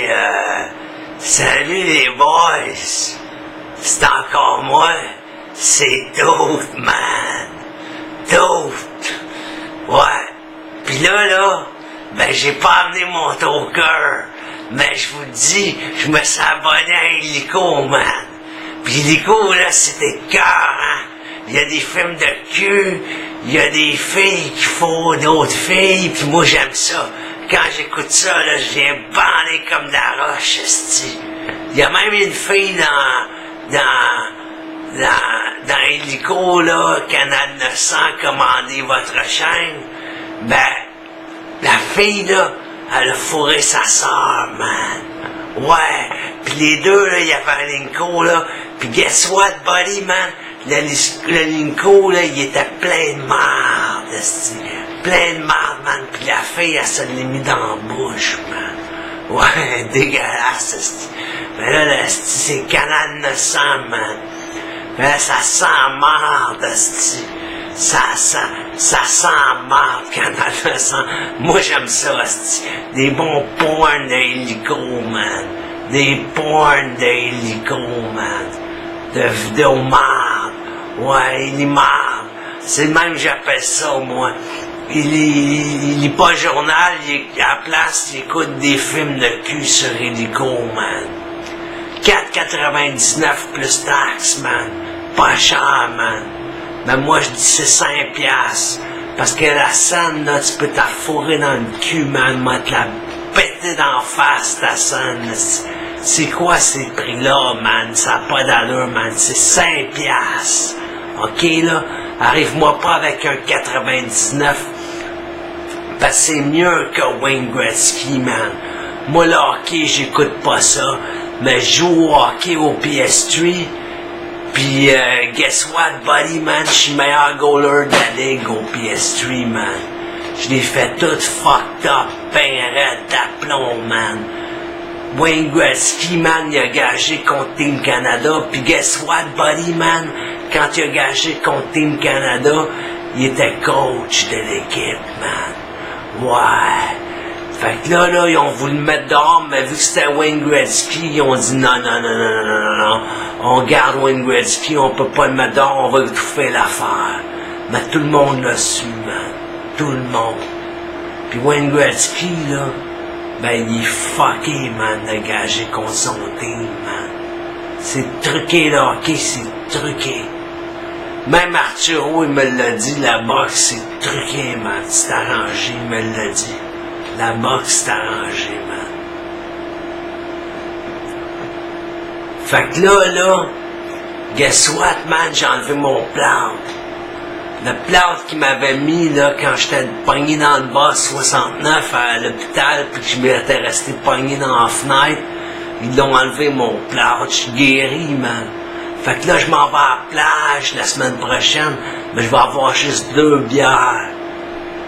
Hey, salut les boys! C'est encore moi, c'est Toast, man! Toast! Ouais. Pis là, ben j'ai pas amené mon toker, mais je vous dis, je me suis abonné à Illico, man! Pis Illico, là, c'était cœur, hein? Il y a des films de cul, il y a des filles qui font d'autres filles, pis moi j'aime ça. Quand j'écoute ça, là, je viens bander comme de la roche, esti. Il y a même une fille dans Illico, là, Canal 900, commandez votre chaîne. Ben, la fille, là, elle a fourré sa sœur, man. Ouais, pis les deux, là, il y avait un Linko, là, pis guess what, buddy, man? Le Linko, là, il était plein de marde, esti. Plein de marde, man, pis la fille, elle se l'est mis dans la bouche, man. Ouais, dégueulasse, esti. Mais là, esti, c'est Canal 900, man. Mais là, ça sent marde, esti. Ça sent marde, Canal 900. Moi, j'aime ça, esti. Des bons porn de Illico, man. Des porn de Illico, man. De vidéos marde. Ouais, il est marde. C'est le même que j'appelle ça, moi. Il lit pas le journal, à la place, il écoute des films de cul sur Illico, man. 4,99 plus taxes, man. Pas cher, man. Mais moi, je dis c'est 5 piastres. Parce que la scène, là, tu peux t'affourrer dans le cul, man. Moi, te la péter d'en face, ta scène. C'est quoi ces prix-là, man? Ça n'a pas d'allure, man. C'est 5 piastres. OK, là? Arrive-moi pas avec un 99. Parce que c'est mieux que Wayne Gretzky, man. Moi, le hockey, j'écoute pas ça. Mais je joue au hockey au PS3. Puis, guess what, buddy, man? Je suis meilleur goaler de la ligue au PS3, man. Je l'ai fait tout fucked up, ben raide d'aplomb, man. Wayne Gretzky, man, il a gagé contre Team Canada. Puis, guess what, buddy, man? Quand il a gagé contre Team Canada, il était coach de l'équipe, man. Ouais. Fait que là, ils ont voulu le mettre dehors, mais vu que c'était Wayne Gretzky, ils ont dit non. On garde Wayne Gretzky, on peut pas le mettre dehors, on va étouffer l'affaire. Mais tout le monde l'a su, man. Tout le monde. Puis Wayne Gretzky, là, ben il est fucké, man, de gager contre son team, man. C'est truqué, le hockey, c'est truqué. Même Arturo, il me l'a dit, la boxe, c'est truqué, man. C'est arrangé, il me l'a dit. La boxe, c'est arrangé, man. Fait que là, guess what, man, j'ai enlevé mon plâtre. Le plâtre qu'il m'avait mis, là, quand j'étais pogné dans le bas 69 à l'hôpital, puis que je m'étais resté pogné dans la fenêtre, ils l'ont enlevé mon plâtre. Je suis guéri, man. Fait que là, je m'en vais à la plage la semaine prochaine, mais je vais avoir juste 2 bières.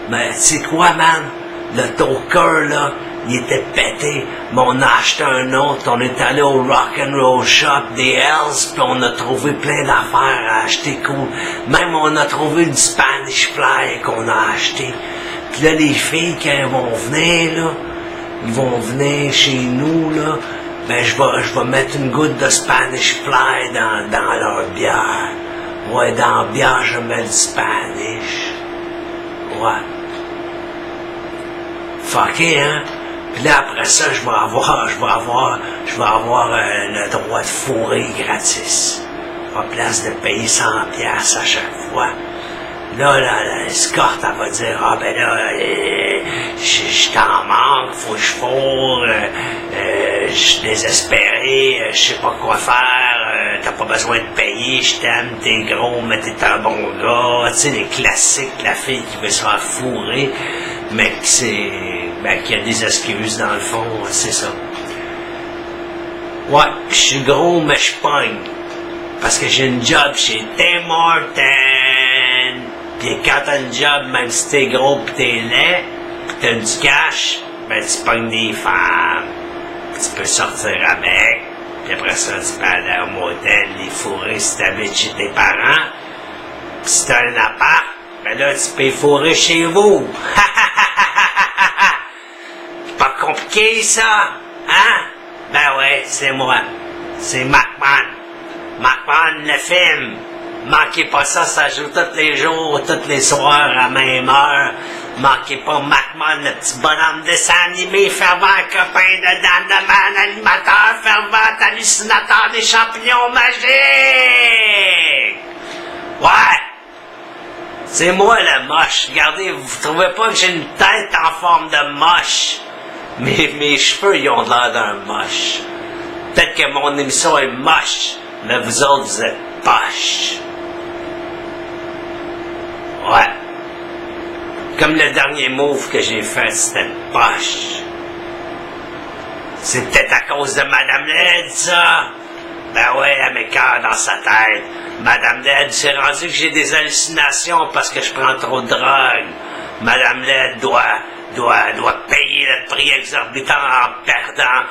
Mais tu sais quoi, man? Le toker, là, il était pété. Mais on a acheté un autre. On est allé au Rock'n'Roll Shop des Hells, puis on a trouvé plein d'affaires à acheter cool. Même on a trouvé du Spanish Fly qu'on a acheté. Puis là, les filles, quand elles vont venir, là, ils vont venir chez nous, là, ben je vais mettre une goutte de Spanish Fly dans leur bière. Ouais, dans la bière, je mets du Spanish. Ouais. Fucké, hein? Puis là, après ça, je vais avoir le droit de fourrer gratis. Pas place de payer 100 piastres à chaque fois. Là, l'escorte, elle va dire, ah ben là, je t'en manque, faut que je fourre, je suis désespéré, je sais pas quoi faire, t'as pas besoin de payer, je t'aime, t'es gros, mais t'es un bon gars, tu sais, les classiques, la fille qui veut se faire fourrer, mais qui a des excuses dans le fond, c'est ça. Ouais, je suis gros, mais je pogne. Parce que j'ai une job chez Tim Hortons. Pis quand t'as une job, même si t'es gros pis t'es laid, pis t'as du cash, ben tu pognes des femmes. Pis tu peux sortir avec. Pis après ça, tu peux aller au motel, les fourrer si t'habites chez tes parents. Pis si t'as un appart, ben là, tu peux les fourrer chez vous. C'est pas compliqué, ça, hein? Ben ouais, c'est moi. C'est McMahon. McMahon, le film. Manquez pas ça, ça joue tous les jours, tous les soirs à même heure. Manquez pas McMahon, le petit bonhomme dessin animé, fervent copain de Dan the Man, animateur fervent, hallucinateur des champignons magiques. Ouais. C'est moi le moche. Regardez, vous trouvez pas que j'ai une tête en forme de moche? Mes cheveux, ils ont l'air d'un moche. Peut-être que mon émission est moche, mais vous autres, vous êtes poches. Ouais. Comme le dernier move que j'ai fait, c'était poche. C'est peut-être à cause de Madame Led, ça. Ben ouais, elle m'écœure dans sa tête. Madame Led, c'est rendu que j'ai des hallucinations parce que je prends trop de drogue. Madame Led doit payer le prix exorbitant en perdant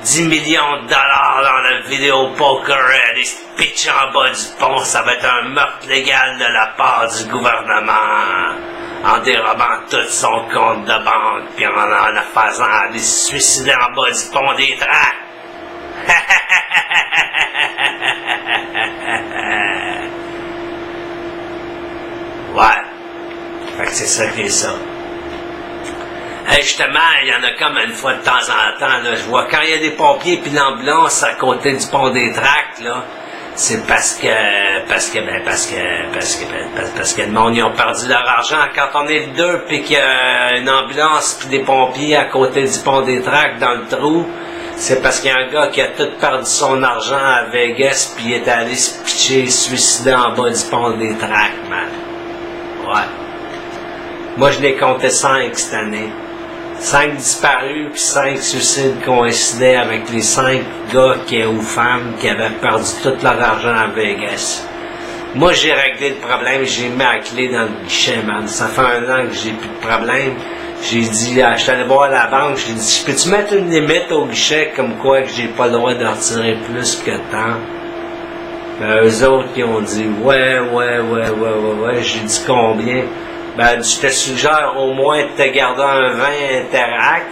10 millions de dollars dans le vidéo poker et se pitcher en bas du pont. Ça va être un meurtre légal de la part du gouvernement. En dérobant tout son compte de banque puis en le faisant aller se suicider en bas du pont des tracts. Ouais. Fait que c'est ça qui est ça. Justement, il y en a comme une fois de temps en temps, là, je vois quand il y a des pompiers puis l'ambulance à côté du pont des tracts, là, c'est parce que le monde, ils ont perdu leur argent. Quand on est deux puis qu'il y a une ambulance puis des pompiers à côté du pont des tracts dans le trou, c'est parce qu'il y a un gars qui a tout perdu son argent à Vegas puis il est allé se pitcher, se suicider en bas du pont des tracts, man. Ouais. Moi, je l'ai compté 5 cette année. 5 disparus, puis 5 suicides coïncidaient avec les 5 gars ou femmes qui avaient perdu tout leur argent à Vegas. Moi, j'ai réglé le problème, j'ai mis la clé dans le guichet, man. Ça fait 1 an que j'ai plus de problème. J'ai dit, je suis allé voir la banque, j'ai dit, peux-tu mettre une limite au guichet comme quoi que j'ai pas le droit de retirer plus que tant? Ben, eux autres, ils ont dit, ouais. J'ai dit combien? Ben, je te suggère au moins de te garder un 20 Interac,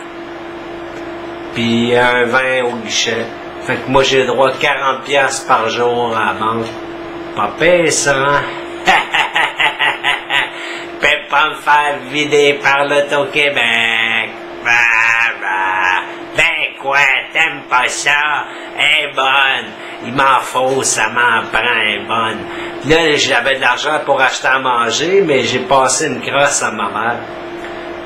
puis un 20 au guichet. Fait que moi, j'ai le droit à 40$ par jour à la banque. Pas pire, ça, hein? Peux pas me faire vider par l'Auto-Québec. Ben quoi, t'aimes pas ça? Elle est bonne. Il m'en faut, ça m'en prend, elle est bonne. Là, j'avais de l'argent pour acheter à manger, mais j'ai passé une crosse à ma mère.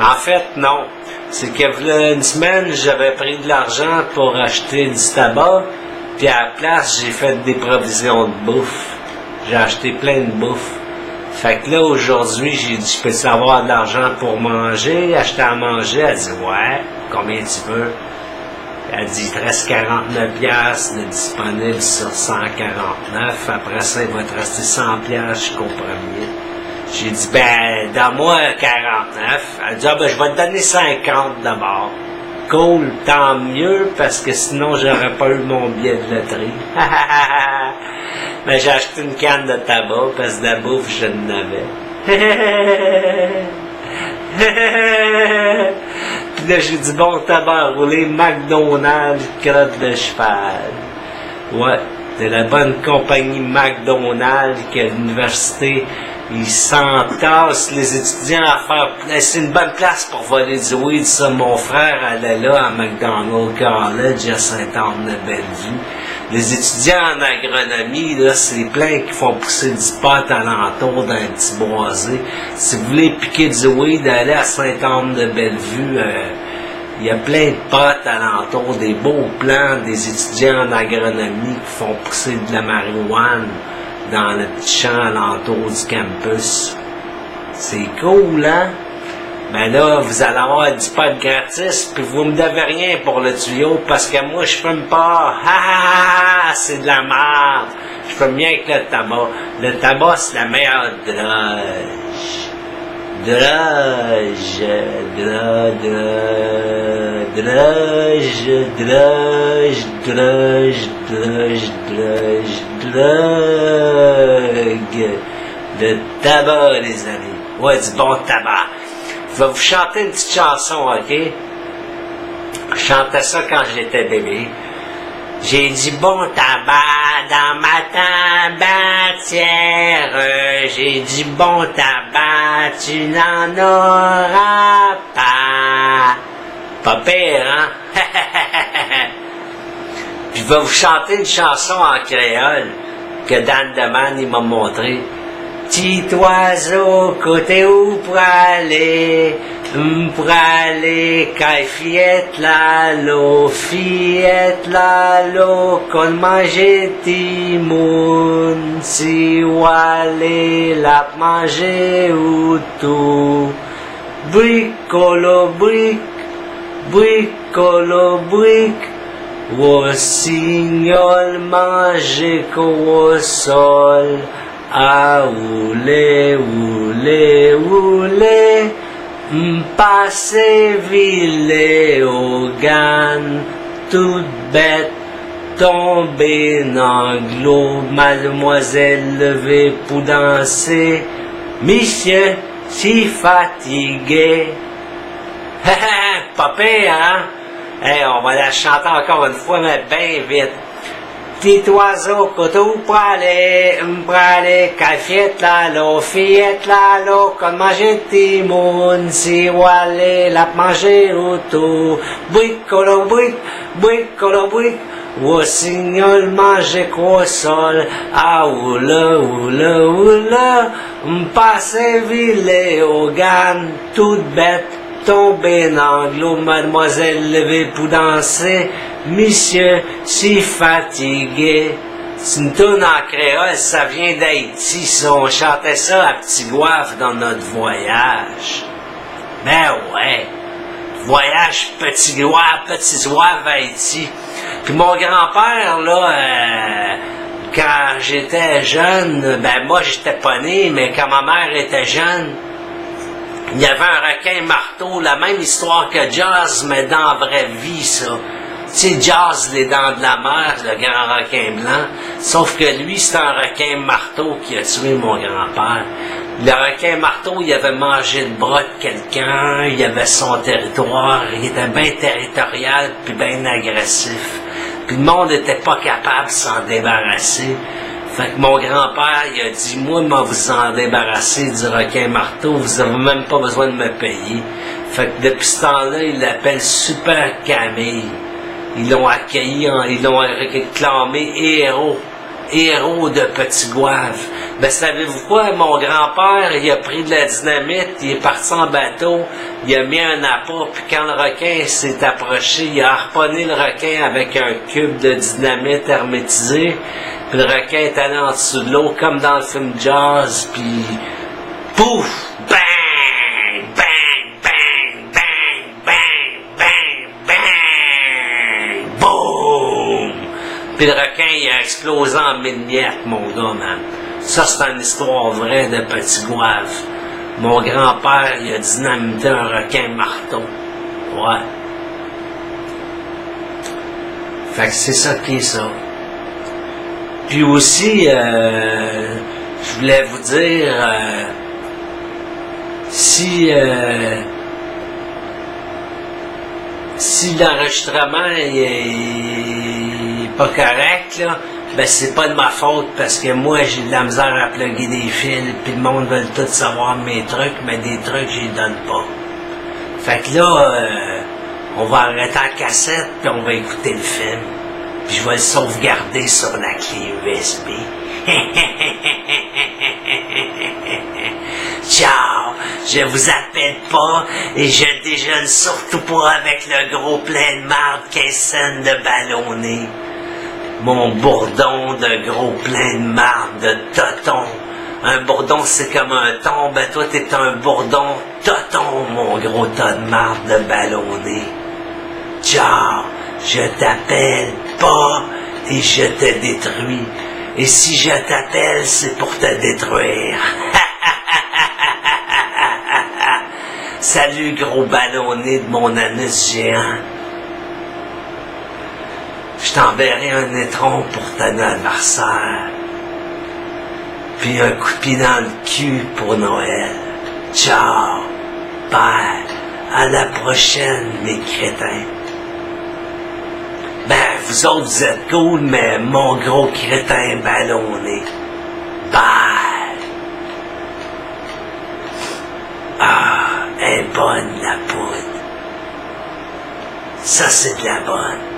En fait, non. C'est que là, une semaine, j'avais pris de l'argent pour acheter du tabac, puis à la place, j'ai fait des provisions de bouffe. J'ai acheté plein de bouffe. Fait que là, aujourd'hui, j'ai dit, je peux avoir de l'argent pour manger, acheter à manger? Elle dit, ouais, combien tu veux? Elle dit, il te reste 49$ de disponible sur 149. Après ça, il va te rester 100$ jusqu'au premier. J'ai dit, ben, donne-moi 49. Elle dit, ben, je vais te donner 50 d'abord. Cool, tant mieux, parce que sinon, j'aurais pas eu mon billet de loterie. Mais j'ai acheté une canne de tabac, parce que de la bouffe, je n'avais. Puis là, j'ai dit, bon tabac roulé, McDonald's, crotte de cheval. Ouais, de la bonne compagnie McDonald's qui à l'université, ils s'entassent les étudiants à faire... C'est une bonne place pour voler du weed, ça. Mon frère allait là à McDonald's College à Sainte-Anne-de-Bellevue. Les étudiants en agronomie, là, c'est plein qui font pousser du pot alentour d'un petit boisé. Si vous voulez piquer du weed, allez à Sainte-Anne-de-Bellevue. Il y a plein de potes alentour, des beaux plants, des étudiants en agronomie qui font pousser de la marijuane dans le petit champ alentour du campus. C'est cool, hein? Ben là, vous allez avoir du pot gratis, puis vous me devez rien pour le tuyau, parce que moi, je fume pas. C'est de la merde. Je fume bien avec le tabac. Le tabac, c'est la meilleure drogue. Le tabac, les amis. Ouais, du bon tabac. Je vais vous chanter une petite chanson, ok? Je chantais ça quand j'étais bébé. J'ai du bon tabac dans ma tabatière. J'ai du bon tabac, tu n'en auras pas. Pas pire, hein? Puis je vais vous chanter une chanson en créole que Dan Deman il m'a montré. Petit oiseau, côté où pour aller quand fillette l'eau, qu'on mangeait timoun, si ou aller la manger ou tout. Bricolo bric, bricolo bric, au signol manger qu'au sol. Ah, oulé, oulé, oulé, m'passe ville au gan, toute bête, tombée dans l'eau, mademoiselle levée pour danser, monsieur, si fatigué. Pas pire, hein? Hey, on va la chanter encore une fois, mais bien vite. Petit oiseau, coteau pour aller, quand fillette l'eau, qu'on mangeait timoun, si ou aller, la manger au tout. Bricolo bric, au signol manger qu'au sol, ah oula, oula, oula, m'passe ville au gan, toute bête, tombé dans l'eau, mademoiselle levée pour danser, monsieur, si fatigué. C'est une tourne en créole, ça vient d'Haïti, ça, on chantait ça à Petit Goif dans notre voyage. Ben ouais, voyage Petit Goif, Haïti. Puis mon grand-père, là, quand j'étais jeune, ben moi j'étais pas né, mais quand ma mère était jeune, il y avait un requin marteau, la même histoire que Jaws, mais dans la vraie vie, ça. Tu sais, Jaws, les dents de la mer, le grand requin blanc, sauf que lui, c'est un requin marteau qui a tué mon grand-père. Le requin marteau, il avait mangé le bras de quelqu'un, il avait son territoire, il était bien territorial, puis bien agressif. Puis le monde n'était pas capable de s'en débarrasser. Fait que mon grand-père, il a dit, moi, vous en débarrasser du requin marteau, vous n'avez même pas besoin de me payer. Fait que depuis ce temps-là, il l'appelle Super Camille. Ils l'ont accueilli, ils l'ont réclamé héros de Petit Goave. Ben, savez-vous quoi? Mon grand-père, il a pris de la dynamite, il est parti en bateau, il a mis un appât, puis quand le requin s'est approché, il a harponné le requin avec un cube de dynamite hermétisé, puis le requin est allé en dessous de l'eau, comme dans le film Jaws, puis pouf! Bang! Bang! Bang! Bang! Bang! Bang! Bang! Boum! Puis le requin, il a explosé en mille miettes, mon gars, man. Ça, c'est une histoire vraie de Petit Goave. Mon grand-père, il a dynamité un requin marteau. Ouais. Fait que c'est ça qui est ça. Puis aussi, je voulais vous dire, si l'enregistrement est pas correct, là, ben c'est pas de ma faute parce que moi j'ai de la misère à plugger des fils, puis le monde veut tout savoir mes trucs, mais des trucs je les donne pas. Fait que là, on va arrêter la cassette puis on va écouter le film. Puis je vais le sauvegarder sur la clé USB. Ciao, je vous appelle pas et je déjeune surtout pas avec le gros plein de marde 15 cents de ballonné. Mon bourdon de gros plein de marde de toton. Un bourdon c'est comme un thon, ben toi t'es un bourdon toton, mon gros tas de marde de ballonné. Ciao, je t'appelle pas et je te détruis. Et si je t'appelle, c'est pour te détruire. Salut gros ballonné de mon anus géant. Je t'enverrai un étron pour ton anniversaire. Puis un coup de pied dans le cul pour Noël. Ciao. Bye. À la prochaine, mes crétins. Ben, vous autres, vous êtes cool, mais mon gros crétin ballonné. Bye! Ah, elle est bonne, la poudre. Ça, c'est de la bonne.